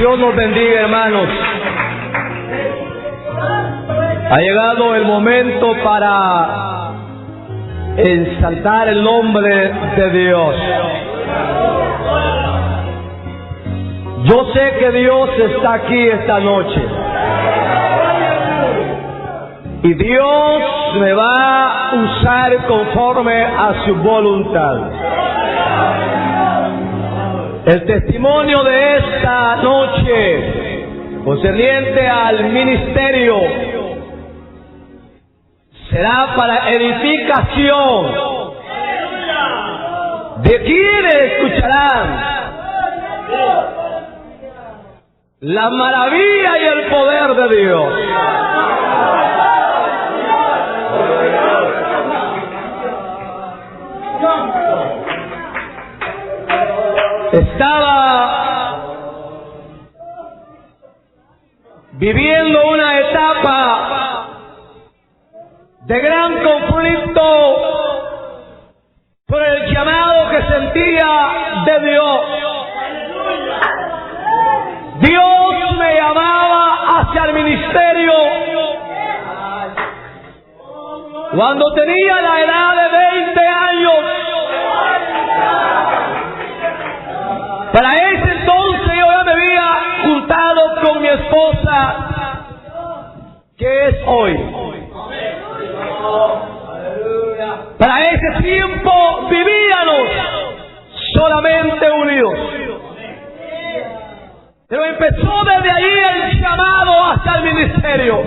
Dios nos bendiga, hermanos. Ha llegado el momento para exaltar el nombre de Dios. Yo sé que Dios está aquí esta noche. Y Dios me va a usar conforme a su voluntad. El testimonio de esta noche, concerniente al ministerio, será para edificación de quienes escucharán la maravilla y el poder de Dios. Estaba viviendo una etapa de gran conflicto por el llamado que sentía de Dios. Dios me llamaba hacia el ministerio cuando tenía la edad de 20 años. Para ese entonces yo ya me había juntado con mi esposa, que es hoy. Para ese tiempo vivíamos solamente unidos. Pero empezó desde ahí el llamado hasta el ministerio.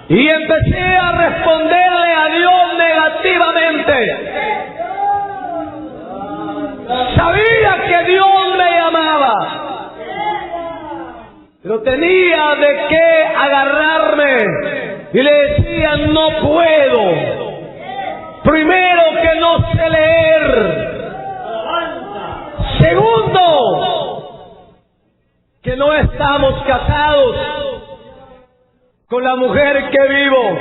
Y empecé a responderle a Dios negativamente. Sabía que Dios me llamaba, pero tenía de qué agarrarme. Y le decía, no puedo. Primero, que no sé leer. Segundo, que no estamos casados con la mujer que vivo.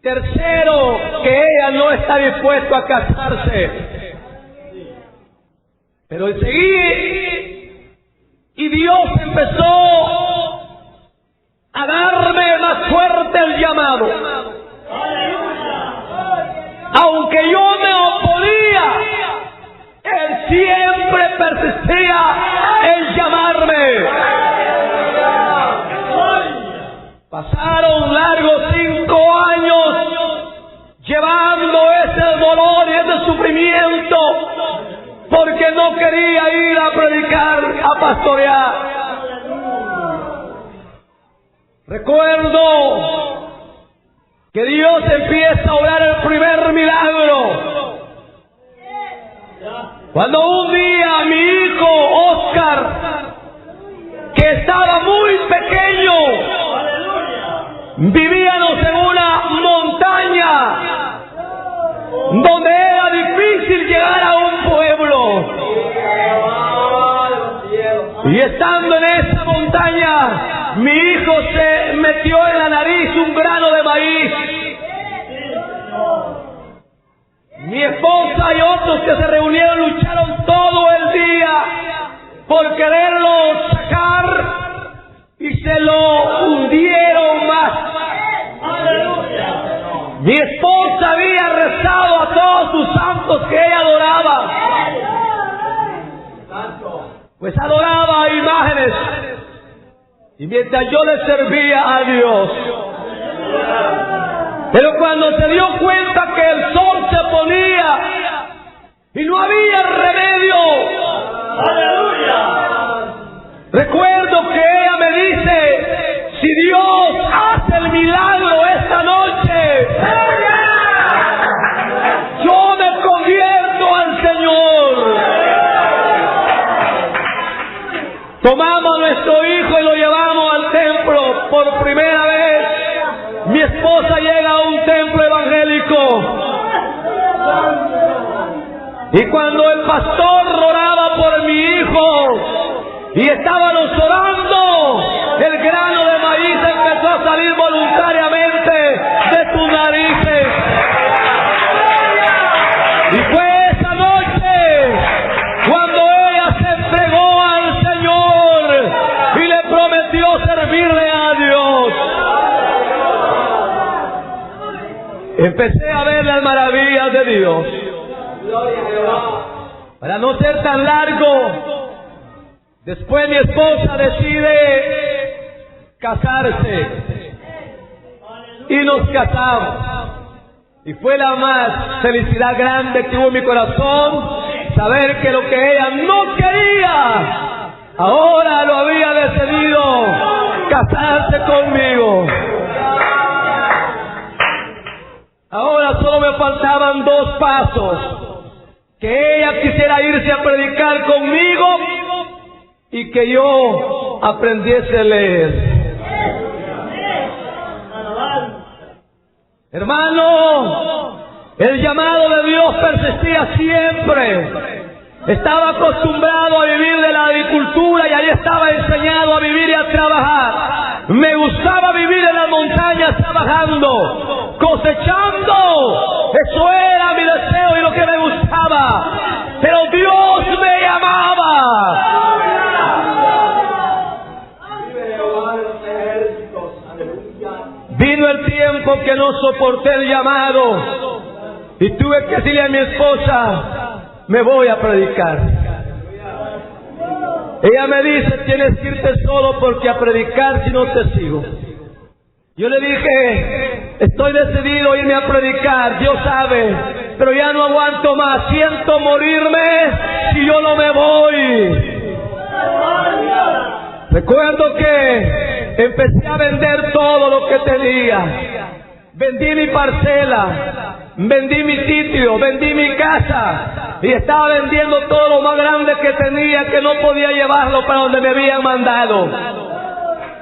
Tercero, que ella no está dispuesta a casarse. Pero seguí, y Dios empezó a darme más fuerte el llamado. Aunque yo me oponía, Él siempre persistía en llamarme. Pasaron largos 5 años llevando ese dolor y ese sufrimiento, porque no quería ir a predicar, a pastorear. Recuerdo que Dios empieza a obrar el primer milagro cuando un día mi hijo Oscar, que estaba muy pequeño, vivíamos en una montaña donde era difícil llegar a un pueblo. Y estando en esa montaña, mi hijo se metió en la nariz un grano de maíz. Mi esposa y otros que se reunieron lucharon todo el día por quererlo sacar y se lo hundieron más. Mi esposa había rezado a todos sus santos que ella adoraba, pues adoraba imágenes, y mientras yo le servía a Dios. Pero cuando se dio cuenta que el sol se ponía y no había remedio, recuerdo que ella me dice, si Dios hace el milagro esta noche, yo me convierto al Señor. Tomamos a nuestro hijo y lo llevamos al templo por primera vez. Mi esposa llega a un templo evangélico, y cuando el pastor oraba por mi hijo y estábamos orando, el grano de maíz empezó a salir voluntariamente de sus narices. Y fue esa noche cuando ella empecé a ver las maravillas de Dios. Para no ser tan largo, después mi esposa decide casarse y nos casamos. Y fue la más felicidad grande que hubo en mi corazón, saber que lo que ella no quería, ahora lo había decidido, casarse conmigo. Ahora solo me faltaban 2 pasos: que ella quisiera irse a predicar conmigo y que yo aprendiese a leer. Hermano, el llamado de Dios persistía siempre. Estaba acostumbrado a vivir de la agricultura y ahí estaba enseñado a vivir y a trabajar. Me gustaba vivir en las montañas trabajando, cosechando. Eso era mi deseo y lo que me gustaba. Pero Dios me llamaba. Vino el tiempo que no soporté el llamado y tuve que decirle a mi esposa: me voy a predicar. Ella me dice: tienes que irte solo porque a predicar si no te sigo. Yo le dije: estoy decidido a irme a predicar, Dios sabe, pero ya no aguanto más, siento morirme si yo no me voy. Recuerdo que empecé a vender todo lo que tenía. Vendí mi parcela, vendí mi sitio, vendí mi casa y estaba vendiendo todo lo más grande que tenía, que no podía llevarlo para donde me habían mandado.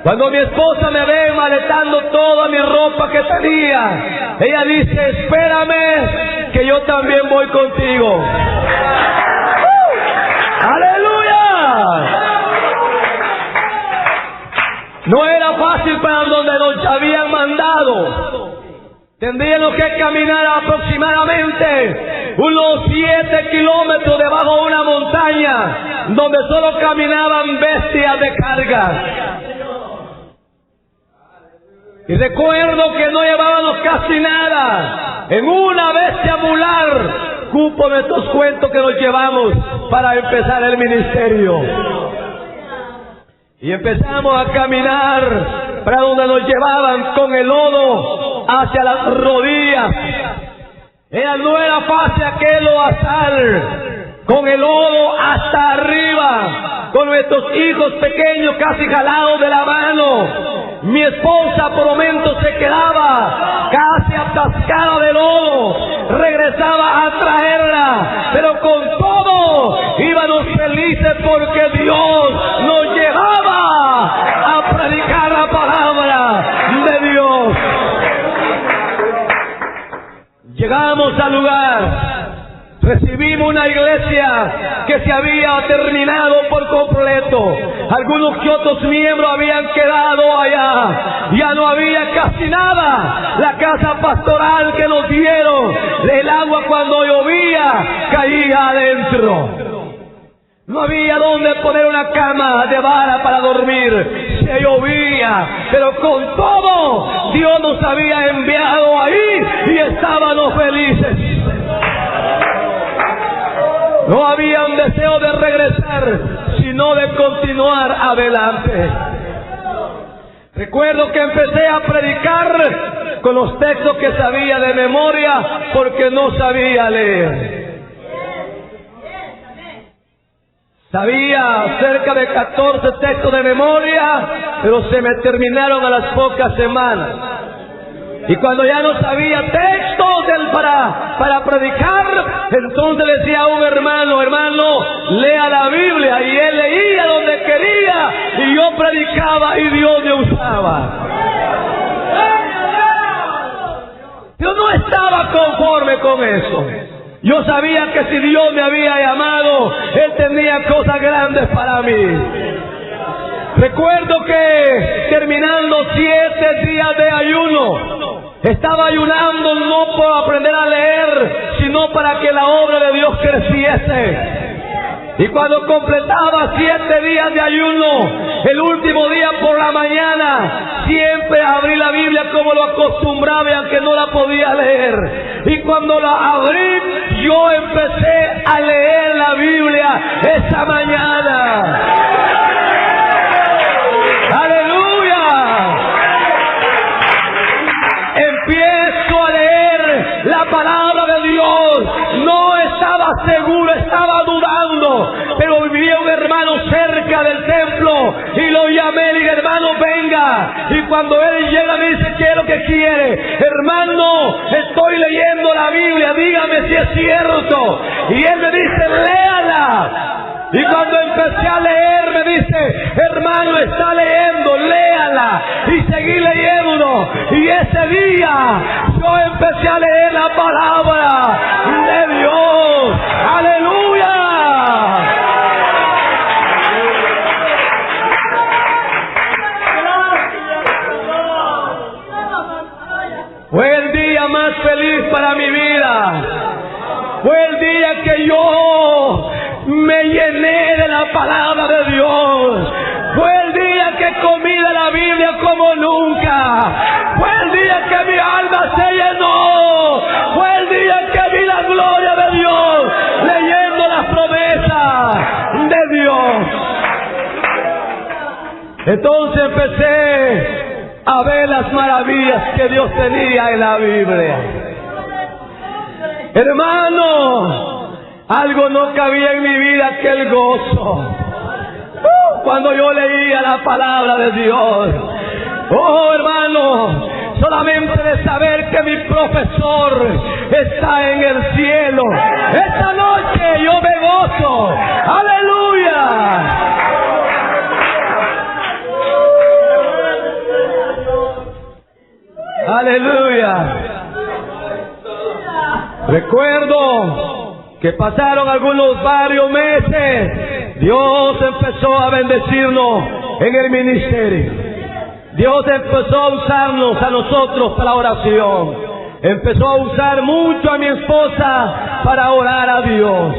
Cuando mi esposa me ve maletando toda mi ropa que tenía, ella dice: espérame, que yo también voy contigo. ¡Aleluya! No era fácil para donde nos habían mandado. Tendríamos que caminar aproximadamente unos 7 kilómetros debajo de una montaña donde solo caminaban bestias de carga. Y recuerdo que no llevábamos casi nada. En una bestia mular cupo nuestros cuentos que nos llevamos para empezar el ministerio. Y empezamos a caminar para donde nos llevaban con el lodo hacia las rodillas. No era fácil aquel lodazal, con el lodo hasta arriba, con nuestros hijos pequeños casi jalados de la mano. Mi esposa por momentos se quedaba casi atascada de lodo, regresaba a traerla, pero con todo íbamos felices porque Dios nos llevaba a predicar la palabra de Dios. Llegamos al lugar, recibimos una iglesia que se había terminado por completo. Algunos que otros miembros habían quedado allá. Ya no había casi nada. La casa pastoral que nos dieron, el agua cuando llovía caía adentro. No había donde poner una cama de vara para dormir. Se llovía, pero con todo Dios nos había enviado ahí y estábamos felices. No había un deseo de regresar, sino de continuar adelante. Recuerdo que empecé a predicar con los textos que sabía de memoria porque no sabía leer. Sabía cerca de 14 textos de memoria, pero se me terminaron a las pocas semanas. Y cuando ya no sabía textos para predicar, entonces decía a un hermano: lea la Biblia. Y él leía donde quería y yo predicaba y Dios me usaba. Yo no estaba conforme con eso. Yo sabía que si Dios me había llamado, Él tenía cosas grandes para mí. Recuerdo que terminando 7 días de ayuno, estaba ayunando no por aprender a leer, sino para que la obra de Dios creciese. Y cuando completaba 7 días de ayuno, el último día por la mañana, siempre abrí la Biblia como lo acostumbraba, y aunque no la podía leer. Y cuando la abrí, yo empecé a leer la Biblia esa mañana. ¡Aleluya! Empiezo a leer la palabra de Dios. No estaba seguro, estaba dudando, pero vivía un hermano cerca del templo y lo llamé. Le dije: hermano, venga. Y cuando él llega me dice: ¿qué es lo que quiere? Hermano, estoy leyendo la Biblia, dígame si es cierto. Y él me dice: léala. Y cuando empecé a leer me dice: hermano, está leyendo, léala. Y seguí leyendo. Y ese día yo empecé a leer la palabra de Dios. ¡Aleluya! Fue el día más feliz para mi vida. Fue el día que yo me llené de la palabra de Dios. Fue el día que comí de la Biblia como nunca. Fue el día que mi alma se llenó. Fue el día que vi la gloria de Dios, leyendo las promesas de Dios. Entonces empecé a ver las maravillas que Dios tenía en la Biblia. Hermano, algo no cabía en mi vida que el gozo. Cuando yo leía la palabra de Dios. Oh, hermano, solamente de saber que mi profesor está en el cielo. Esta noche yo me gozo. ¡Aleluya! ¡Aleluya! Recuerdo que pasaron algunos varios meses. Dios empezó a bendecirnos en el ministerio. Dios empezó a usarnos a nosotros para oración. Empezó a usar mucho a mi esposa para orar a Dios.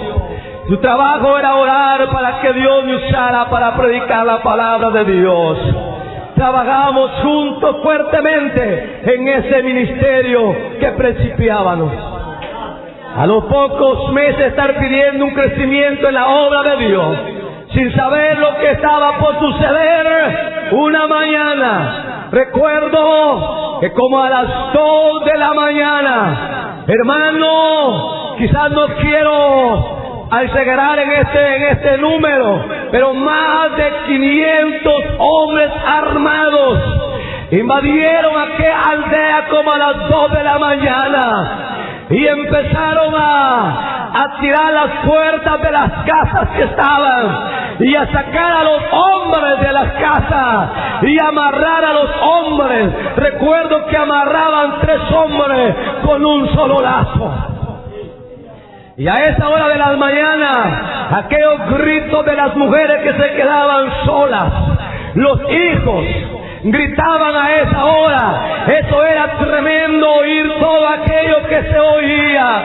Su trabajo era orar para que Dios me usara para predicar la palabra de Dios. Trabajamos juntos fuertemente en ese ministerio que principiábamos. A los pocos meses estar pidiendo un crecimiento en la obra de Dios, sin saber lo que estaba por suceder, una mañana, recuerdo que como a las 2 de la mañana, hermano, quizás no quiero exagerar en este número, pero más de 500 hombres armados invadieron aquella aldea como a las 2 de la mañana. Y empezaron a tirar las puertas de las casas que estaban, y a sacar a los hombres de las casas, y amarrar a los hombres. Recuerdo que amarraban 3 hombres con un solo lazo. Y a esa hora de la mañana, aquellos gritos de las mujeres que se quedaban solas, los hijos gritaban a esa hora. Eso era tremendo, oír todo aquello que se oía.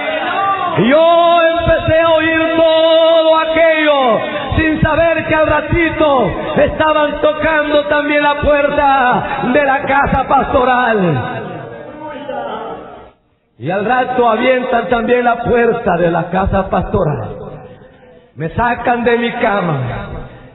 Yo empecé a oír todo aquello sin saber que al ratito estaban tocando también la puerta de la casa pastoral. Y al rato avientan también la puerta de la casa pastoral. Me sacan de mi cama.